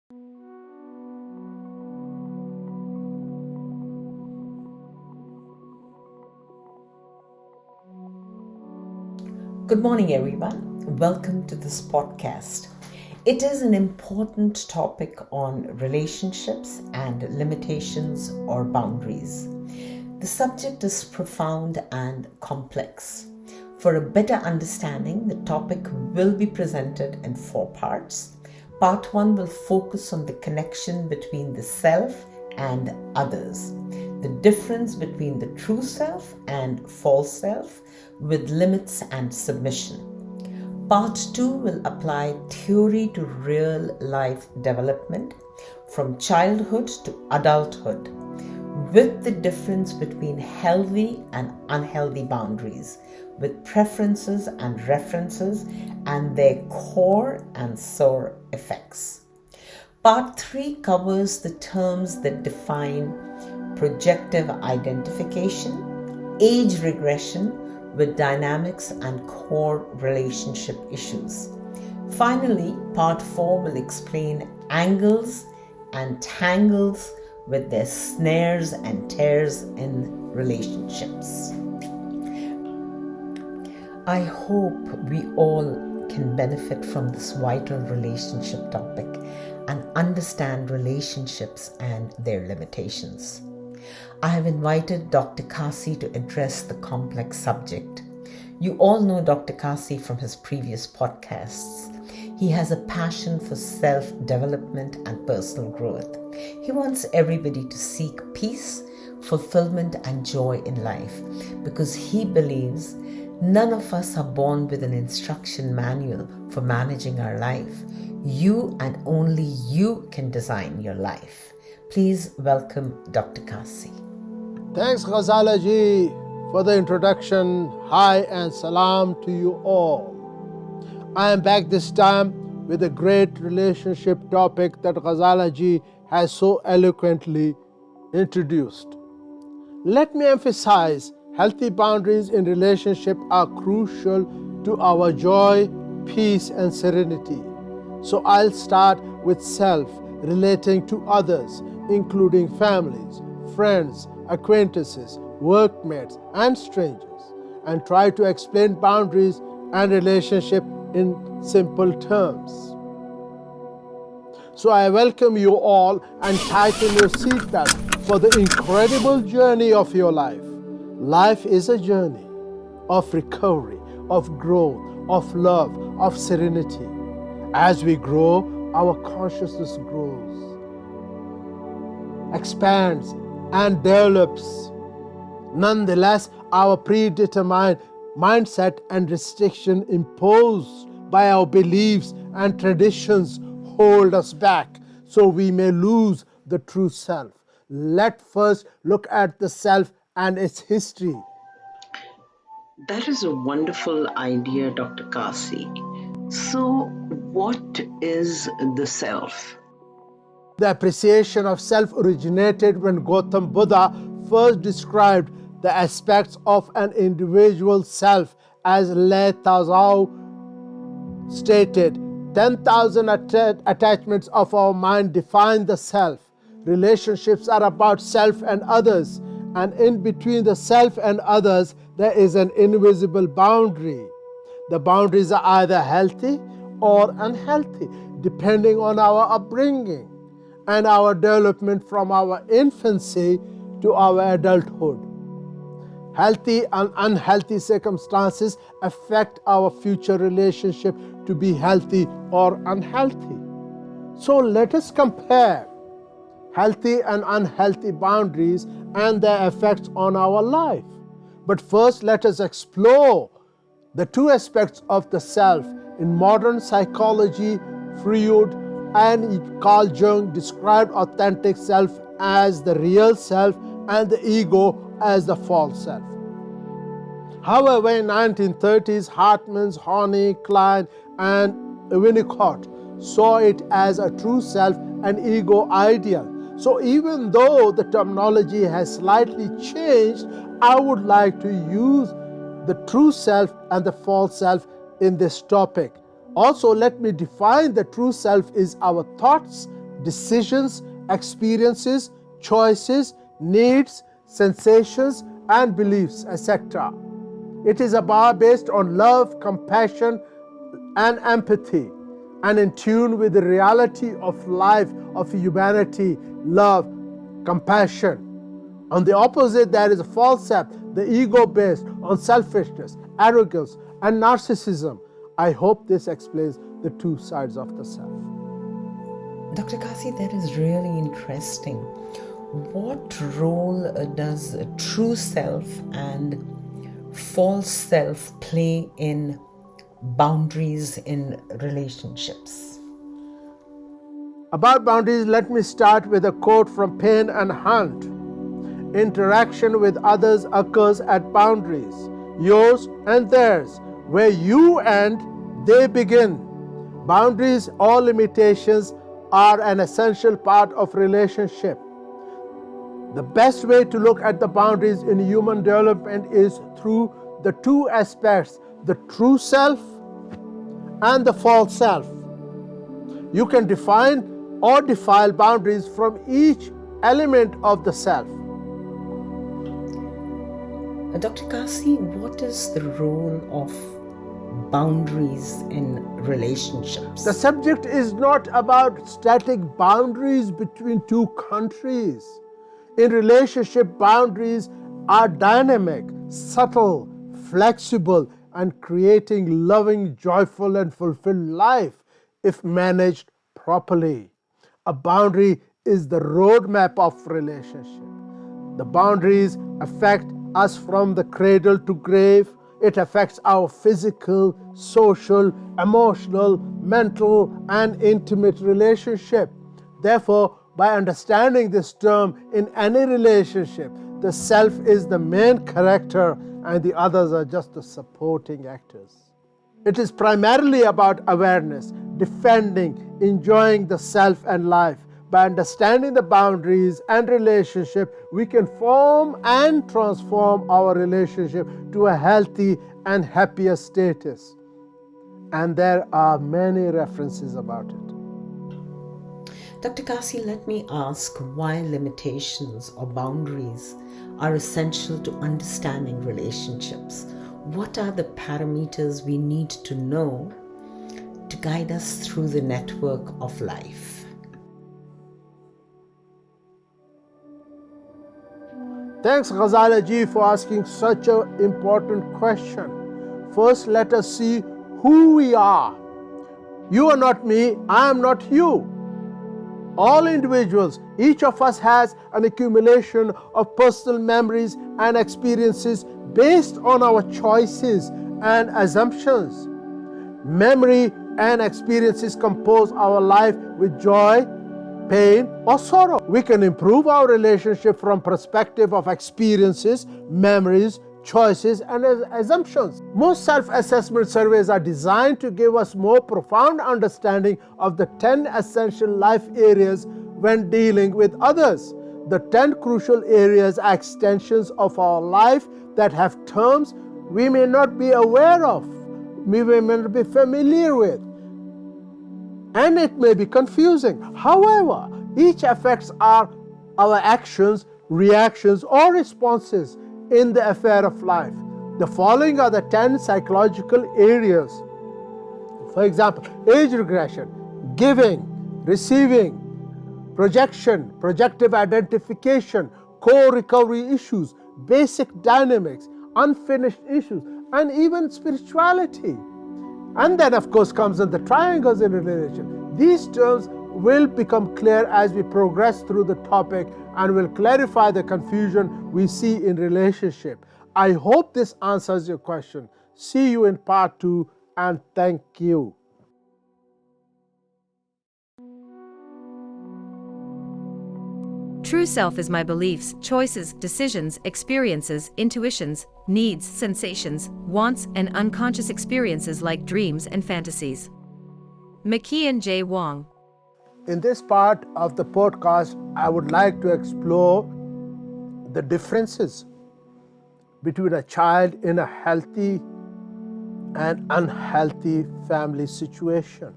Good morning, everyone. Welcome to this podcast. It is an important topic on relationships and limitations or boundaries. The subject is profound and complex. For a better understanding, the topic will be presented in 4 parts. Part 1 will focus on the connection between the self and others, the difference between the true self and false self, with limits and submission. Part 2 will apply theory to real life development from childhood to adulthood, with the difference between healthy and unhealthy boundaries, with preferences and references and their core and sore effects. Part 3 covers the terms that define projective identification, age regression, with dynamics and core relationship issues. Finally, Part 4 will explain angles and tangles with their snares and tears in relationships. I hope we all can benefit from this vital relationship topic and understand relationships and their limitations. I have invited Dr. Kassi to address the complex subject. You all know Dr. Kassi from his previous podcasts. He has a passion for self-development and personal growth. He wants everybody to seek peace, fulfillment, and joy in life because he believes none of us are born with an instruction manual for managing our life. You and only you can design your life. Please welcome Dr. Kassi. Thanks, Ghazala ji, for the introduction. Hi and salam to you all. I am back this time with a great relationship topic that Ghazala ji has so eloquently introduced. Let me emphasize, healthy boundaries in relationship are crucial to our joy, peace, and serenity. So I'll start with self, relating to others, including families, friends, acquaintances, workmates, and strangers, and try to explain boundaries and relationship in simple terms. So I welcome you all and tighten your seatbelt for the incredible journey of your life. Life is a journey of recovery, of growth, of love, of serenity. As we grow, our consciousness grows, expands, and develops. Nonetheless, our predetermined mindset and restriction imposed by our beliefs and traditions hold us back, so we may lose the true self. Let's first look at the self and its history. That is a wonderful idea, Dr. Kassi. So, what is the self? The appreciation of self originated when Gautam Buddha first described the aspects of an individual self, as Le Tazao stated. 10,000 attachments of our mind define the self. Relationships are about self and others, and in between the self and others, there is an invisible boundary. The boundaries are either healthy or unhealthy, depending on our upbringing and our development from our infancy to our adulthood. Healthy and unhealthy circumstances affect our future relationship to be healthy or unhealthy. So let us compare healthy and unhealthy boundaries and their effects on our life. But first, let us explore the two aspects of the self. In modern psychology, Freud and Carl Jung described authentic self as the real self and the ego as the false self. However, in 1930s, Hartman's, Horney, Klein, and Winnicott saw it as a true self and ego ideal. So even though the terminology has slightly changed, I would like to use the true self and the false self in this topic. Also, let me define the true self is our thoughts, decisions, experiences, choices, needs, sensations, and beliefs, etc. It is a bar based on love, compassion, and empathy, and in tune with the reality of life, of humanity, love, compassion. On the opposite, there is a false self, the ego based on selfishness, arrogance, and narcissism. I hope this explains the two sides of the self. Dr. Kassi, that is really interesting. What role does a true self and false self play in boundaries in relationships? About boundaries, let me start with a quote from Payne and Hunt. Interaction with others occurs at boundaries, yours and theirs. Where you end, they begin. Boundaries or limitations are an essential part of relationship. The best way to look at the boundaries in human development is through the two aspects, the true self and the false self. You can define or defile boundaries from each element of the self. Dr. Kassi, what is the role of boundaries in relationships? The subject is not about static boundaries between two countries. In relationship, boundaries are dynamic, subtle, flexible, and creating loving, joyful, and fulfilled life if managed properly. A boundary is the roadmap of relationship. The boundaries affect us from the cradle to grave. It affects our physical, social, emotional, mental, and intimate relationship. Therefore, by understanding this term in any relationship, the self is the main character and the others are just the supporting actors. It is primarily about awareness, defending, enjoying the self and life. By understanding the boundaries and relationship, we can form and transform our relationship to a healthy and happier status. And there are many references about it. Dr. Kassi, let me ask why limitations or boundaries are essential to understanding relationships. What are the parameters we need to know to guide us through the network of life? Thanks, Ghazala ji, for asking such an important question. First, let us see who we are. You are not me, I am not you. All individuals, each of us has an accumulation of personal memories and experiences based on our choices and assumptions. Memory and experiences compose our life with joy, pain, or sorrow. We can improve our relationship from perspective of experiences, memories, choices, and assumptions. Most self-assessment surveys are designed to give us more profound understanding of the 10 essential life areas when dealing with others. The 10 crucial areas are extensions of our life that have terms we may not be aware of, we may not be familiar with, and it may be confusing. However, each affects our actions, reactions, or responses in the affair of life. The following are the 10 psychological areas. For example, age regression, giving, receiving, projection, projective identification, co-recovery issues, basic dynamics, unfinished issues, and even spirituality. And then, of course, comes in the triangles in relation. These terms will become clear as we progress through the topic and will clarify the confusion we see in relationship. I hope this answers your question. See you in part 2, and thank you. True self is my beliefs, choices, decisions, experiences, intuitions, needs, sensations, wants, and unconscious experiences like dreams and fantasies. McKeon J. Wong. In this part of the podcast, I would like to explore the differences between a child in a healthy and unhealthy family situation.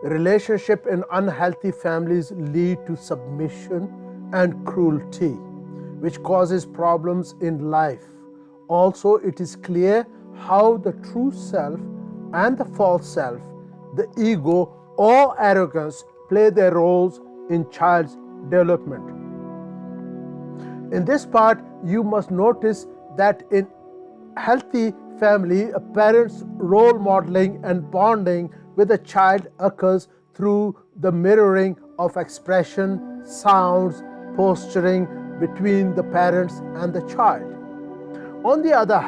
Relationship in unhealthy families lead to submission and cruelty, which causes problems in life. Also, it is clear how the true self and the false self, the ego or arrogance, play their roles in child's development. In this part, you must notice that in healthy family, a parent's role modeling and bonding with a child occurs through the mirroring of expression, sounds, posturing between the parents and the child. On the other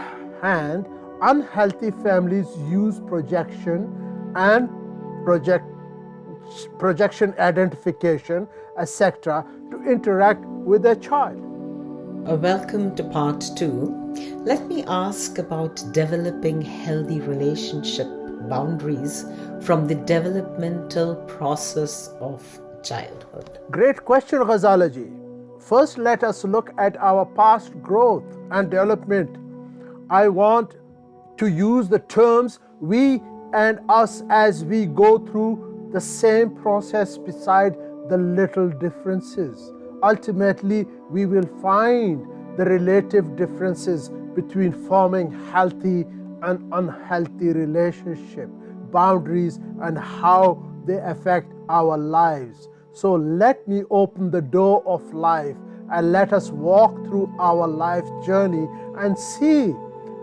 hand, unhealthy families use projection and projection identification, etc., to interact with their child. Welcome to part 2. Let me ask about developing healthy relationship boundaries from the developmental process of childhood. Great question, Ghazala ji. First, let us look at our past growth and development. I want to use the terms we and us as we go through the same process beside the little differences. Ultimately, we will find the relative differences between forming healthy and unhealthy relationship, boundaries, and how they affect our lives. So let me open the door of life and let us walk through our life journey and see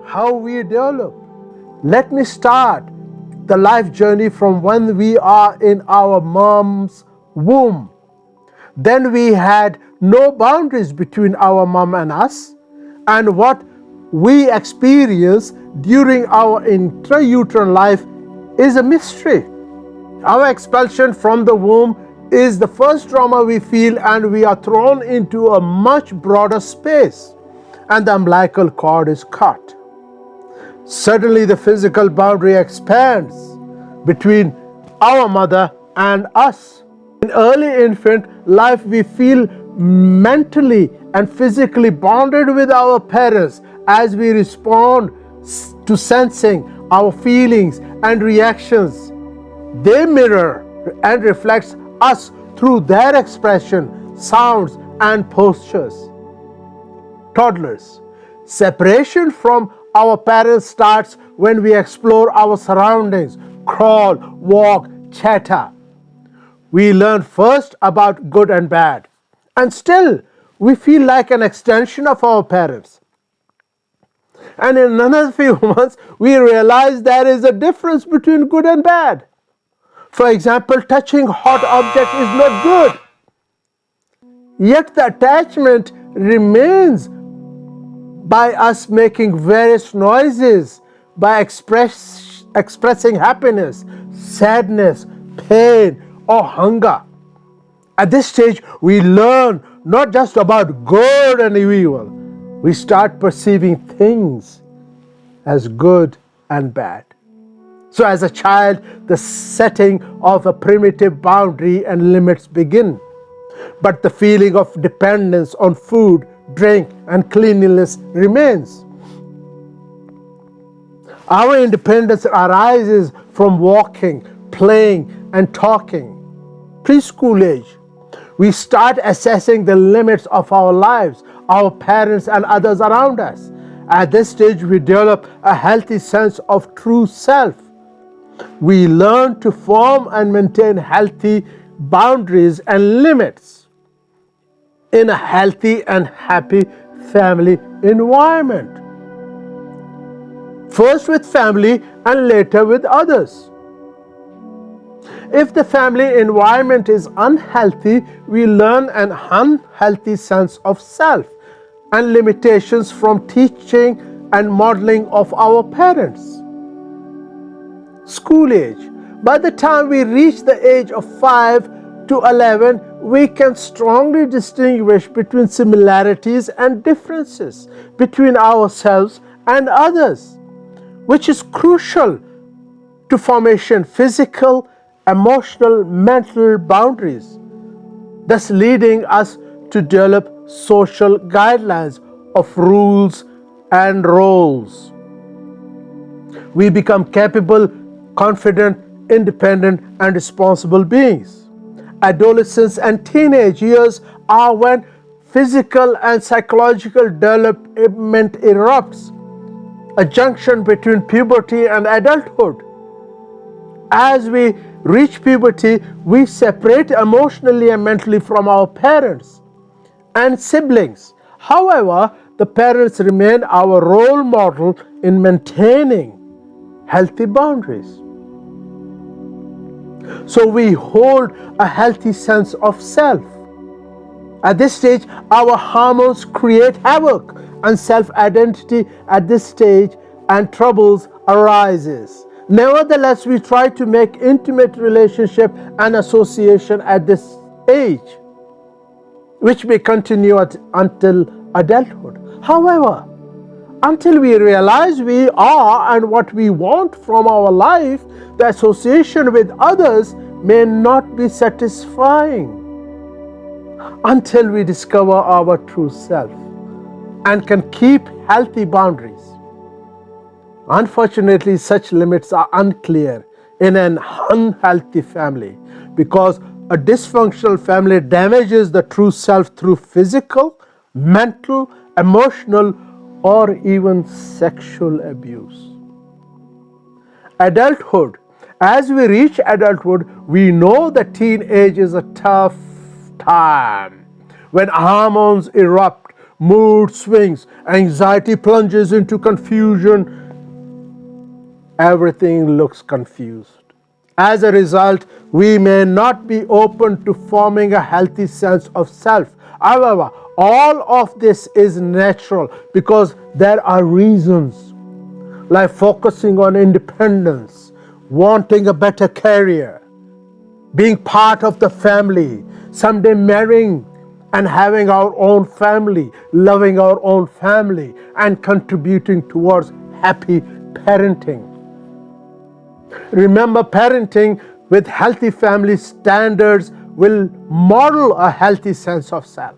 how we develop. Let me start the life journey from when we are in our mom's womb. Then we had no boundaries between our mom and us, and what we experience during our intrauterine life is a mystery. Our expulsion from the womb is the first trauma we feel, and we are thrown into a much broader space, and the umbilical cord is cut. Suddenly the physical boundary expands between our mother and us. In early infant life, we feel mentally and physically bonded with our parents as we respond to sensing our feelings and reactions. They mirror and reflect us through their expression, sounds, and postures. Toddlers. Separation from our parents starts when we explore our surroundings, crawl, walk, chatter. We learn first about good and bad, and still we feel like an extension of our parents. And in another few months, we realize there is a difference between good and bad. For example, touching hot object is not good. Yet the attachment remains by us making various noises, by expressing happiness, sadness, pain, or hunger. At this stage, we learn not just about good and evil. We start perceiving things as good and bad. So as a child, the setting of a primitive boundary and limits begin. But the feeling of dependence on food, drink, and cleanliness remains. Our independence arises from walking, playing, and talking. Preschool age, we start assessing the limits of our lives, our parents, and others around us. At this stage, we develop a healthy sense of true self. We learn to form and maintain healthy boundaries and limits in a healthy and happy family environment. First with family and later with others. If the family environment is unhealthy, we learn an unhealthy sense of self and limitations from teaching and modeling of our parents. School age. By the time we reach the age of 5 to 11, we can strongly distinguish between similarities and differences between ourselves and others, which is crucial to formation physical, emotional, mental boundaries, thus leading us to develop social guidelines of rules and roles. We become capable, confident, independent and responsible beings. Adolescence and teenage years are when physical and psychological development erupts, a junction between puberty and adulthood. As we reach puberty, we separate emotionally and mentally from our parents and siblings. However, the parents remain our role model in maintaining healthy boundaries. So we hold a healthy sense of self. At this stage, our hormones create havoc and self-identity at this stage, and troubles arises. Nevertheless, we try to make intimate relationship and association at this age, which may continue until adulthood. However, until we realize we are and what we want from our life, the association with others may not be satisfying until we discover our true self and can keep healthy boundaries. Unfortunately, such limits are unclear in an unhealthy family because a dysfunctional family damages the true self through physical, mental, emotional, or even sexual abuse. Adulthood. As we reach adulthood, we know that teenage is a tough time when hormones erupt, mood swings, anxiety plunges into confusion. Everything looks confused. As a result, we may not be open to forming a healthy sense of self. However, all of this is natural because there are reasons like focusing on independence, wanting a better career, being part of the family, someday marrying and having our own family, loving our own family, and contributing towards happy parenting. Remember, parenting with healthy family standards will model a healthy sense of self,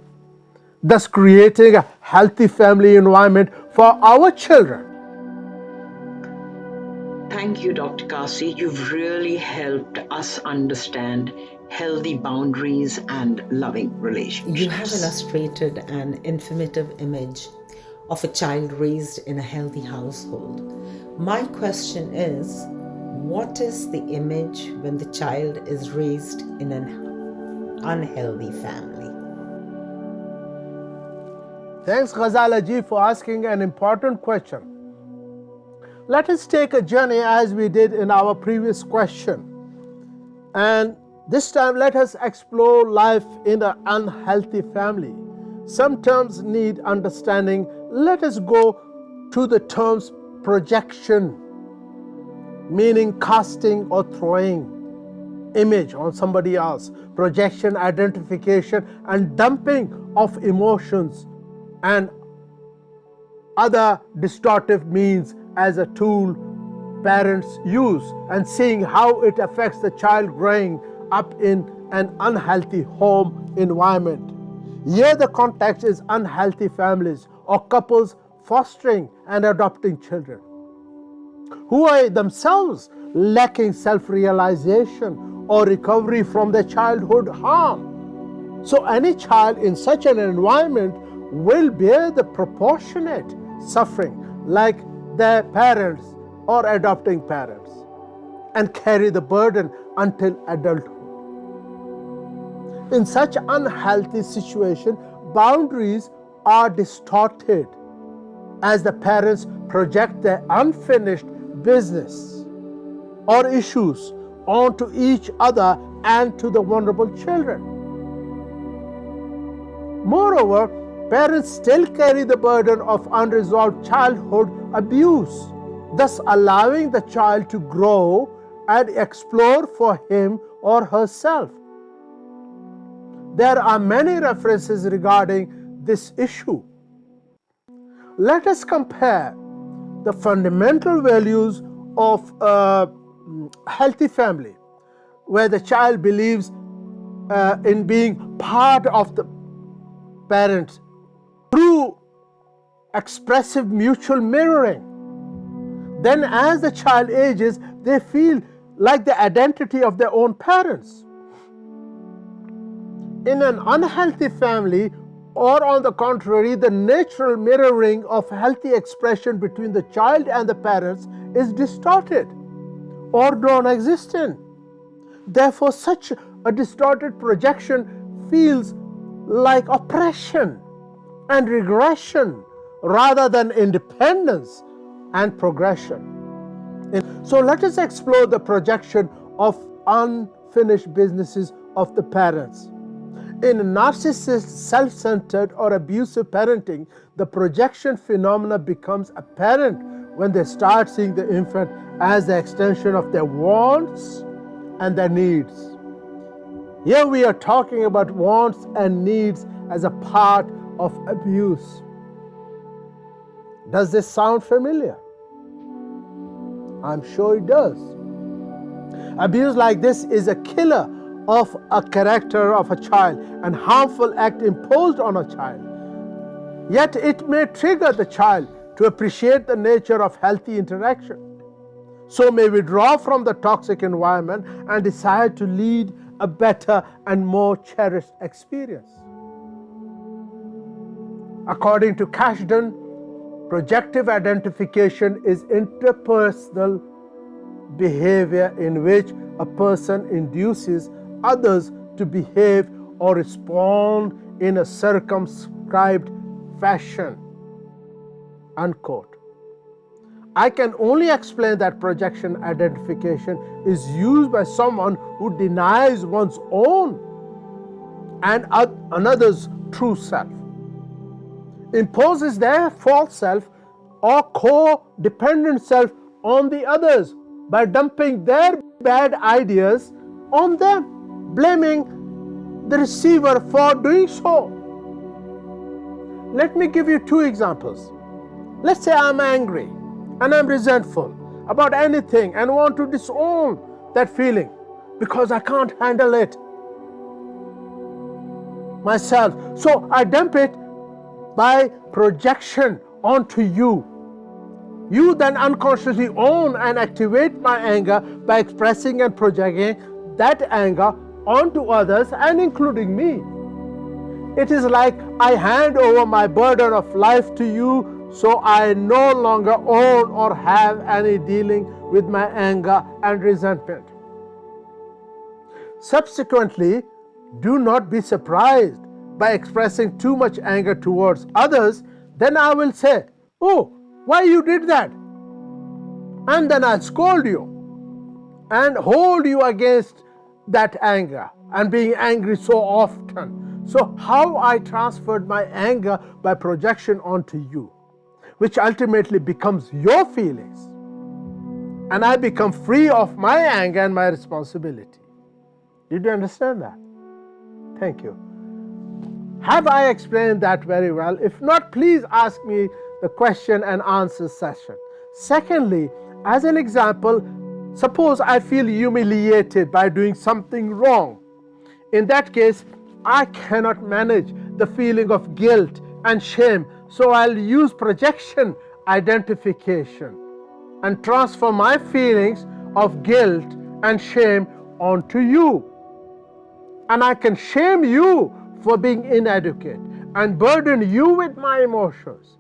thus creating a healthy family environment for our children. Thank you, Dr. Kassi. You've really helped us understand healthy boundaries and loving relationships. You have illustrated an informative image of a child raised in a healthy household. My question is, what is the image when the child is raised in an unhealthy family? Thanks, Ghazala ji, for asking an important question. Let us take a journey as we did in our previous question. And this time, let us explore life in an unhealthy family. Some terms need understanding. Let us go to the terms projection, meaning casting or throwing image on somebody else, projection, identification, and dumping of emotions and other distortive means as a tool parents use, and seeing how it affects the child growing up in an unhealthy home environment. Here the context is unhealthy families or couples fostering and adopting children who are themselves lacking self-realization or recovery from their childhood harm. So any child in such an environment will bear the proportionate suffering like their parents or adopting parents and carry the burden until adulthood. In such unhealthy situation, boundaries are distorted as the parents project their unfinished business or issues onto each other and to the vulnerable children. Moreover, parents still carry the burden of unresolved childhood abuse, thus allowing the child to grow and explore for him or herself. There are many references regarding this issue. Let us compare the fundamental values of a healthy family, where the child believes in being part of the parents through expressive mutual mirroring. Then as the child ages, they feel like the identity of their own parents. In an unhealthy family, or on the contrary, the natural mirroring of healthy expression between the child and the parents is distorted or non-existent. Therefore, such a distorted projection feels like oppression and regression rather than independence and progression. So let us explore the projection of unfinished businesses of the parents. In narcissist, self-centered, or abusive parenting, the projection phenomena becomes apparent when they start seeing the infant as the extension of their wants and their needs. Here we are talking about wants and needs as a part of abuse. Does this sound familiar? I'm sure it does. Abuse like this is a killer of a character of a child and harmful act imposed on a child. Yet it may trigger the child to appreciate the nature of healthy interaction. So may withdraw from the toxic environment and decide to lead a better and more cherished experience. According to Cashdan, projective identification is interpersonal behavior in which a person induces others to behave or respond in a circumscribed fashion. Unquote. I can only explain that projection identification is used by someone who denies one's own and another's true self, imposes their false self or co-dependent self on the others by dumping their bad ideas on them, blaming the receiver for doing so. Let me give you two examples. Let's say I'm angry and I'm resentful about anything and want to disown that feeling because I can't handle it myself. So I dump it by projection onto you. You then unconsciously own and activate my anger by expressing and projecting that anger onto others and including me. It is like I hand over my burden of life to you, so I no longer own or have any dealing with my anger and resentment. Subsequently, do not be surprised by expressing too much anger towards others. Then I will say, "Oh, why you did that?" And then I'll scold you and hold you against that anger and being angry so often. So how I transferred my anger by projection onto you, which ultimately becomes your feelings, and I become free of my anger and my responsibility. Did you understand that? Thank you. Have I explained that very well? If not, please ask me the question and answer session. Secondly, as an example, suppose I feel humiliated by doing something wrong. In that case, I cannot manage the feeling of guilt and shame, so I'll use projection identification and transfer my feelings of guilt and shame onto you. And I can shame you for being inadequate and burden you with my emotions.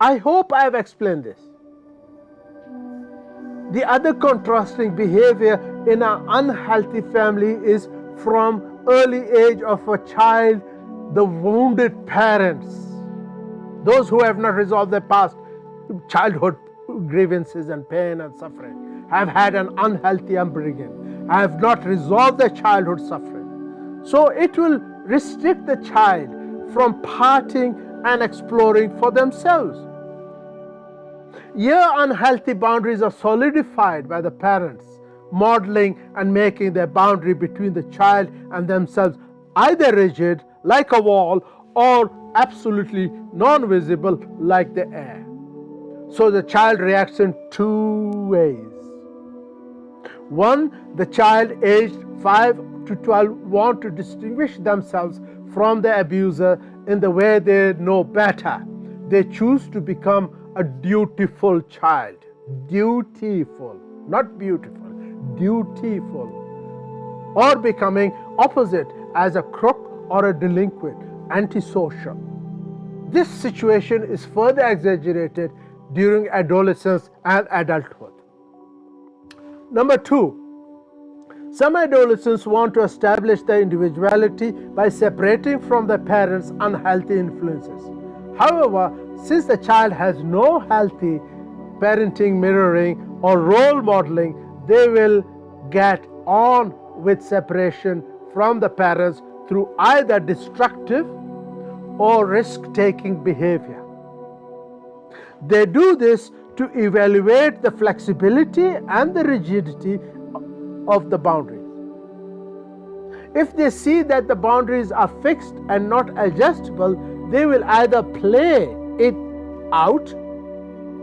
I hope I have explained this. The other contrasting behavior in an unhealthy family is from early age of a child, the wounded parents, those who have not resolved their past childhood grievances and pain and suffering, have had an unhealthy upbringing, have not resolved their childhood suffering. So it will restrict the child from parting and exploring for themselves. Here, unhealthy boundaries are solidified by the parents, modeling and making their boundary between the child and themselves either rigid, like a wall, or absolutely non-visible, like the air. So the child reacts in two ways. One, the child aged 5 to 12 want to distinguish themselves from the abuser in the way they know better. They choose to become a dutiful child. Dutiful, not beautiful. dutiful, or becoming opposite as a crook or a delinquent, antisocial. This situation is further exaggerated during adolescence and adulthood. Number 2, some adolescents want to establish their individuality by separating from their parents' unhealthy influences. However, since the child has no healthy parenting, mirroring, or role modeling, they will get on with separation from the parents through either destructive or risk-taking behavior. They do this to evaluate the flexibility and the rigidity of the boundaries. If they see that the boundaries are fixed and not adjustable, they will either play it out,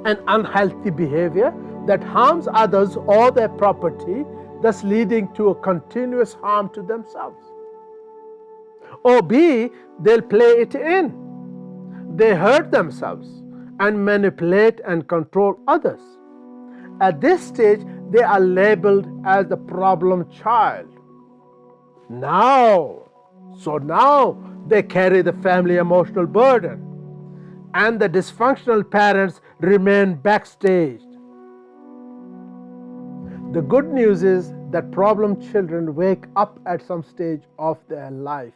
an unhealthy behavior that harms others or their property, thus leading to a continuous harm to themselves. Or B, they'll play it in. They hurt themselves and manipulate and control others. At this stage, they are labeled as the problem child. Now they carry the family emotional burden, and the dysfunctional parents remain backstage. The good news is that problem children wake up at some stage of their life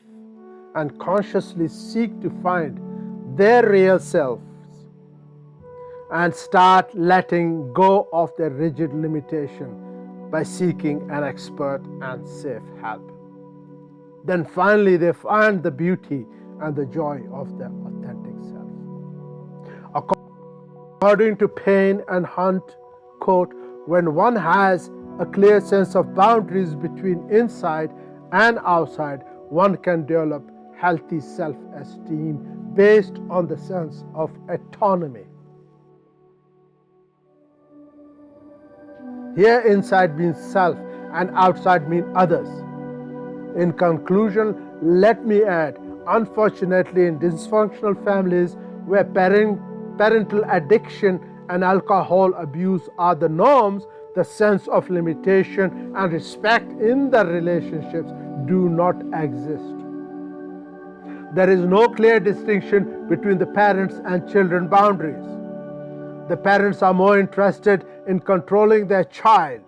and consciously seek to find their real selves and start letting go of their rigid limitation by seeking an expert and safe help. Then finally they find the beauty and the joy of their authentic self. According to Payne and Hunt, quote, when one has a clear sense of boundaries between inside and outside, one can develop healthy self-esteem based on the sense of autonomy. Here, inside means self and outside means others. In conclusion, let me add, unfortunately, in dysfunctional families where parental addiction and alcohol abuse are the norms, the sense of limitation and respect in the relationships do not exist. There is no clear distinction between the parents and children boundaries. The parents are more interested in controlling their child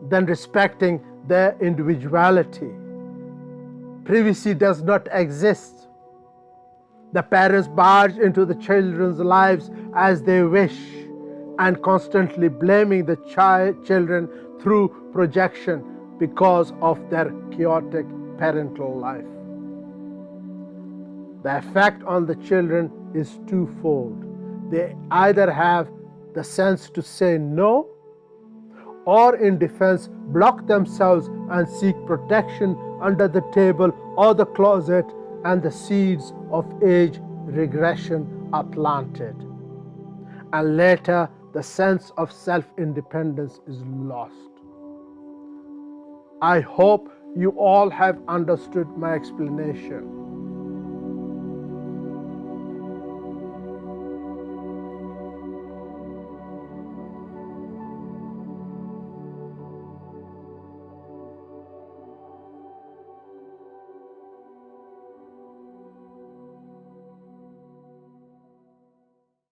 than respecting their individuality. Privacy does not exist. The parents barge into the children's lives as they wish and constantly blaming the children through projection because of their chaotic parental life. The effect on the children is twofold. They either have the sense to say no, or in defense block themselves and seek protection under the table or the closet, and the seeds of age regression are planted. And later, the sense of self-independence is lost. I hope you all have understood my explanation.